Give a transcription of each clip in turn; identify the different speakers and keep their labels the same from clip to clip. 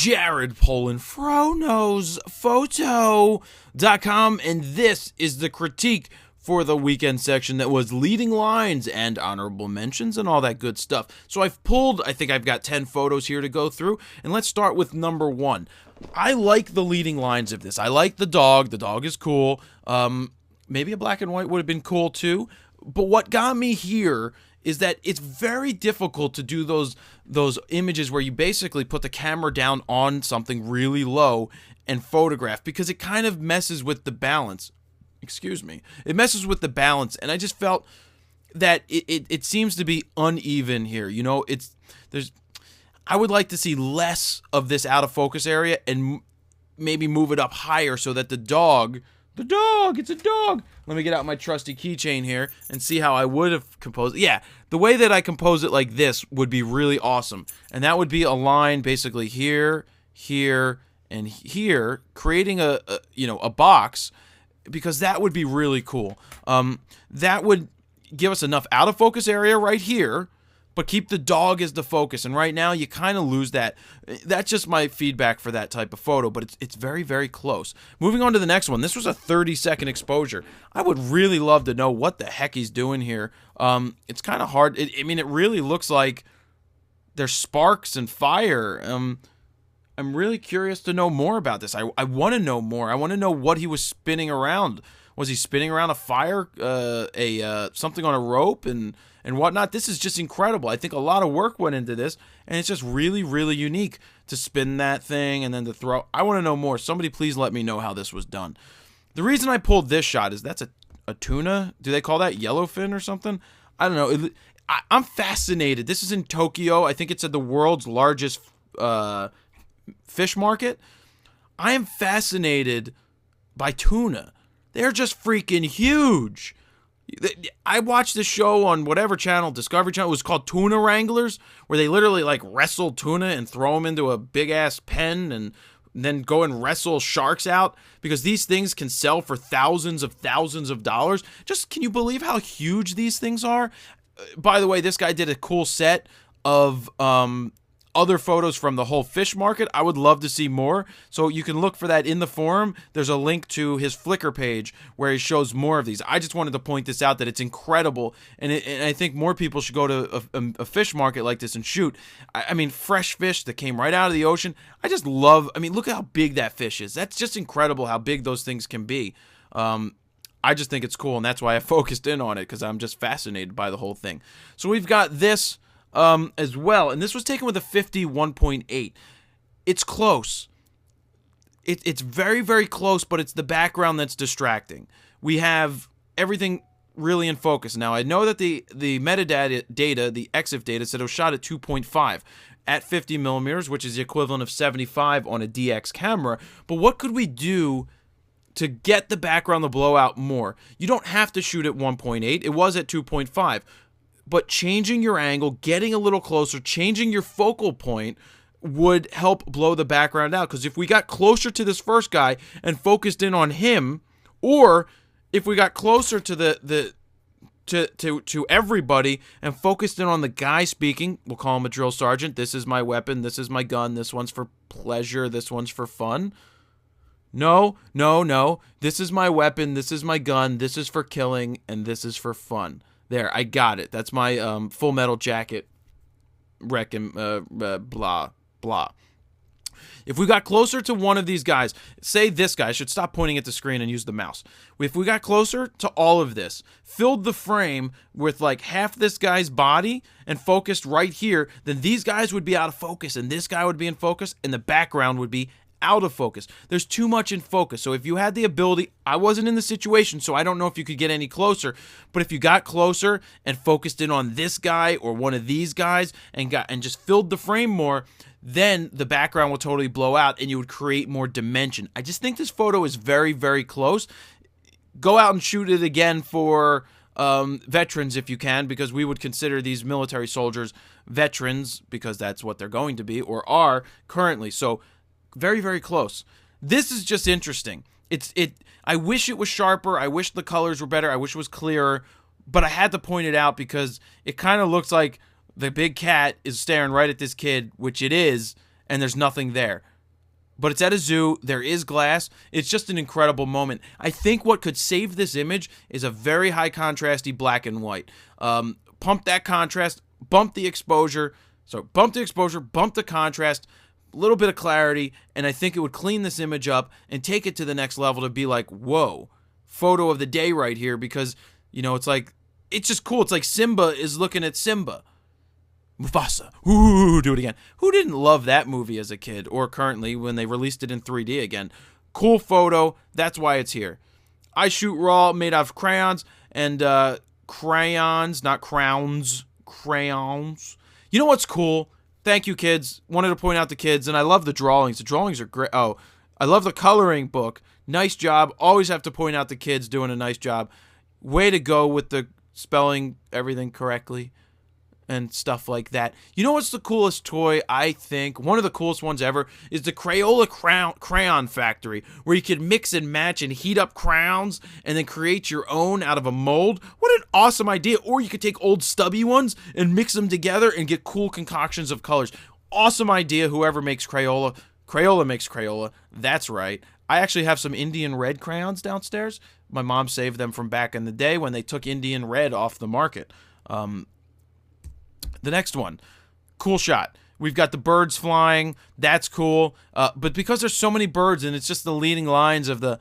Speaker 1: Jared Polin, FroKnowsPhoto.com, and this is the critique for the weekend section that was leading lines and honorable mentions and all that good stuff. So I think I've got 10 photos here to go through, and let's start with number 1. I like the leading lines of this. I like the dog. The dog is cool. Maybe a black and white would have been cool too. But what got me here is that it's very difficult to do those images where you basically put the camera down on something really low and photograph, because it kind of messes with the balance. Excuse me. It messes with the balance, and I just felt that it seems to be uneven here. You know, I would like to see less of this out of focus area and maybe move it up higher so that it's a dog. Let me get out my trusty keychain here and see how I would have composed it. Yeah, the way that I compose it like this would be really awesome. And that would be a line basically here, here, and here, creating a box, because that would be really cool. That would give us enough out of focus area right here, but keep the dog as the focus. And right now, you kind of lose that. That's just my feedback for that type of photo, but it's very, very close. Moving on to the next one. This was a 30-second exposure. I would really love to know what the heck he's doing here. It's kind of hard. It really looks like there's sparks and fire. I'm really curious to know more about this. I want to know more. I want to know what he was spinning around. Was he spinning around a fire, something on a rope and whatnot? This is just incredible. I think a lot of work went into this, and it's just really, really unique to spin that thing and then to throw. I want to know more. Somebody please let me know how this was done. The reason I pulled this shot is that's a tuna. Do they call that yellowfin or something? I don't know. I'm fascinated. This is in Tokyo. I think it's at the world's largest fish market. I am fascinated by tuna. They're just freaking huge. I watched this show on whatever channel, Discovery Channel. It was called Tuna Wranglers, where they literally like wrestle tuna and throw them into a big ass pen and then go and wrestle sharks out, because these things can sell for thousands of dollars. Just, can you believe how huge these things are? By the way, this guy did a cool set of other photos from the whole fish market. I would love to see more, so you can look for that in the forum. There's a link to his Flickr page where he shows more of these. I just wanted to point this out, that it's incredible, and I think more people should go to a fish market like this and shoot. I mean, fresh fish that came right out of the ocean. I just love, look at how big that fish is. That's just incredible how big those things can be. I just think it's cool, and that's why I focused in on it, because I'm just fascinated by the whole thing. So we've got this as well, and this was taken with a 51.8. It's close. It's very, very close, but it's the background that's distracting. We have everything really in focus. Now, I know that the metadata data, the EXIF data, said it was shot at 2.5 at 50 millimeters, which is the equivalent of 75 on a DX camera. But what could we do to get the background to blow out more? You don't have to shoot at 1.8. It was at 2.5. But changing your angle, getting a little closer, changing your focal point would help blow the background out. Because if we got closer to this first guy and focused in on him, or if we got closer to to everybody and focused in on the guy speaking, we'll call him a drill sergeant. This is my weapon. This is my gun. This one's for pleasure. This one's for fun. No. This is my weapon. This is my gun. This is for killing, and this is for fun. There, I got it. That's my Full Metal Jacket blah, blah. If we got closer to one of these guys, say this guy, I should stop pointing at the screen and use the mouse. If we got closer to all of this, filled the frame with like half this guy's body and focused right here, then these guys would be out of focus, and this guy would be in focus, and the background would be out of focus. There's too much in focus. So if you had the ability, I wasn't in the situation, so I don't know if you could get any closer, but if you got closer and focused in on this guy or one of these guys and just filled the frame more, then the background will totally blow out and you would create more dimension. I just think this photo is very, very close. Go out and shoot it again for veterans if you can, because we would consider these military soldiers veterans, because that's what they're going to be or are currently. So very, very close. This is just interesting. I wish it was sharper. I wish the colors were better. I wish it was clearer. But I had to point it out because it kind of looks like the big cat is staring right at this kid, which it is, and there's nothing there. but it's at a zoo. There is glass. It's just an incredible moment. I think what could save this image is a very high contrasty black and white. Pump that contrast, bump the exposure. So bump the exposure, bump the contrast, a little bit of clarity, and I think it would clean this image up and take it to the next level to be like, whoa, photo of the day right here, because, you know, it's like, it's just cool. It's like Simba is looking at Simba. Mufasa. Ooh, do it again. Who didn't love that movie as a kid or currently when they released it in 3D again? Cool photo. That's why it's here. I shoot raw, made out of crayons and crayons, not crowns. Crayons. You know what's cool? Thank you, kids. Wanted to point out the kids, and I love the drawings. The drawings are great. Oh, I love the coloring book. Nice job. Always have to point out the kids doing a nice job. Way to go with the spelling everything correctly and stuff like that. You know what's the coolest toy? I think one of the coolest ones ever is the Crayola Crayon Factory, where you can mix and match and heat up crayons and then create your own out of a mold. What an awesome idea. Or you could take old stubby ones and mix them together and get cool concoctions of colors. Awesome idea, whoever makes Crayola. Crayola makes Crayola. That's right. I actually have some Indian red crayons downstairs. My mom saved them from back in the day when they took Indian red off the market. The next one, cool shot. We've got the birds flying. That's cool. But because there's so many birds and it's just the leading lines of the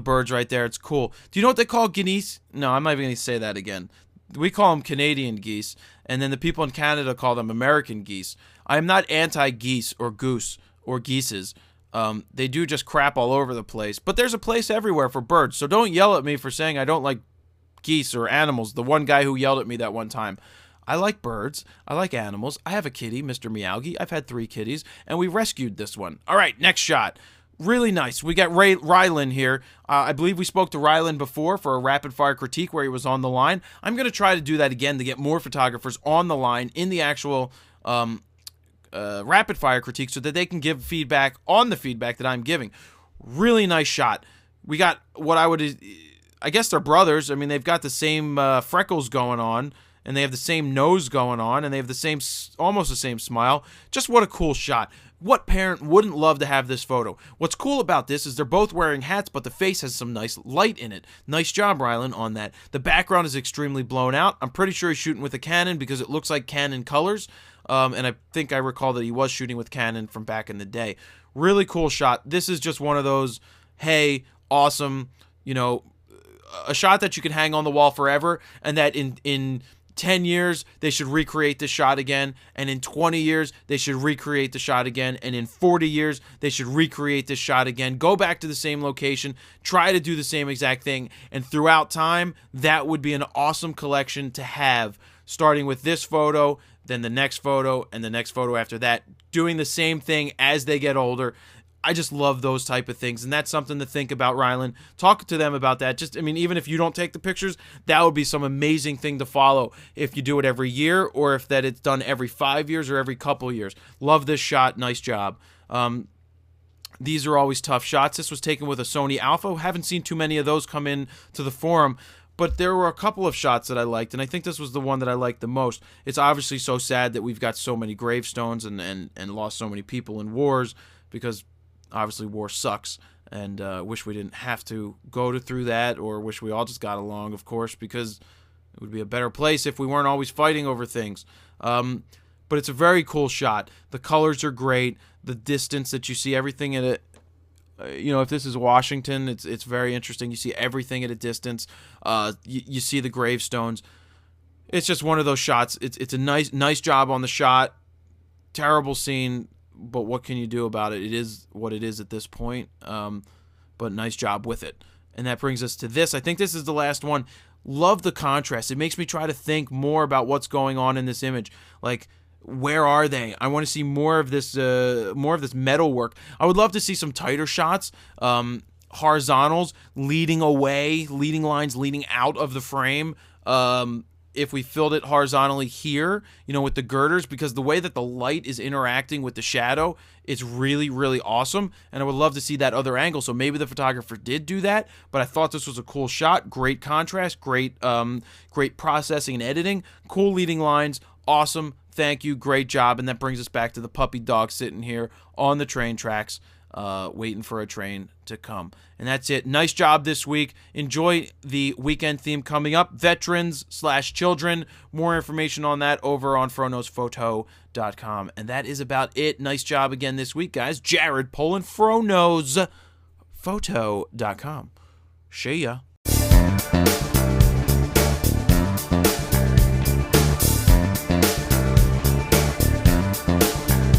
Speaker 1: birds right there, it's cool. Do you know what they call geese? No, I'm not even going to say that again. We call them Canadian geese, and then the people in Canada call them American geese. I am not anti-geese or goose or geeses. They do just crap all over the place. But there's a place everywhere for birds, so don't yell at me for saying I don't like geese or animals. The one guy who yelled at me that one time. I like birds. I like animals. I have a kitty, Mr. Meowgie. I've had 3 kitties, and we rescued this one. All right, next shot. Really nice. We got Rylan here. I believe we spoke to Rylan before for a rapid-fire critique where he was on the line. I'm going to try to do that again to get more photographers on the line in the actual rapid-fire critique so that they can give feedback on the feedback that I'm giving. Really nice shot. We got what I guess they're brothers. I mean, they've got the same freckles going on. And they have the same nose going on, and they have the same, almost the same smile. Just what a cool shot. What parent wouldn't love to have this photo? What's cool about this is they're both wearing hats, but the face has some nice light in it. Nice job, Rylan, on that. The background is extremely blown out. I'm pretty sure he's shooting with a Canon because it looks like Canon colors. And I think I recall that he was shooting with Canon from back in the day. Really cool shot. This is just one of those, hey, awesome, you know, a shot that you can hang on the wall forever, and that in 10 years, they should recreate this shot again, and in 20 years, they should recreate the shot again, and in 40 years, they should recreate this shot again, go back to the same location, try to do the same exact thing, and throughout time, that would be an awesome collection to have, starting with this photo, then the next photo, and the next photo after that, doing the same thing as they get older. I just love those type of things, and that's something to think about, Rylan. Talk to them about that. Just, I mean, even if you don't take the pictures, that would be some amazing thing to follow if you do it every year, or if that it's done every 5 years or every couple years. Love this shot. Nice job. These are always tough shots. This was taken with a Sony Alpha. Haven't seen too many of those come in to the forum, but there were a couple of shots that I liked, and I think this was the one that I liked the most. It's obviously so sad that we've got so many gravestones and lost so many people in wars, because obviously war sucks, and wish we didn't have to go through that, or wish we all just got along, of course, because it would be a better place if we weren't always fighting over things. But it's a very cool shot. The colors are great. The distance that you see everything in it, you know, if this is Washington, it's very interesting. You see everything at a distance. You see the gravestones. It's just one of those shots. It's a nice job on the shot. Terrible scene. But what can you do about it? It is what it is at this point. But nice job with it. And that brings us to this. I think this is the last one. Love the contrast. It makes me try to think more about what's going on in this image. Like, where are they? I want to see more of this metal work. I would love to see some tighter shots. Horizontals leading away, leading lines leading out of the frame. If we filled it horizontally here, you know, with the girders, because the way that the light is interacting with the shadow, it's really, really awesome, and I would love to see that other angle, so maybe the photographer did do that, but I thought this was a cool shot, great contrast, great processing and editing, cool leading lines, awesome. thank you, great job. And that brings us back to the puppy dog sitting here on the train tracks, waiting for a train to come. And that's it. Nice job this week. Enjoy the weekend theme coming up, veterans/children. More information on that over on FroKnowsPhoto.com. And that is about it. Nice job again this week, guys. Jared Polin, FroKnowsPhoto.com. See ya.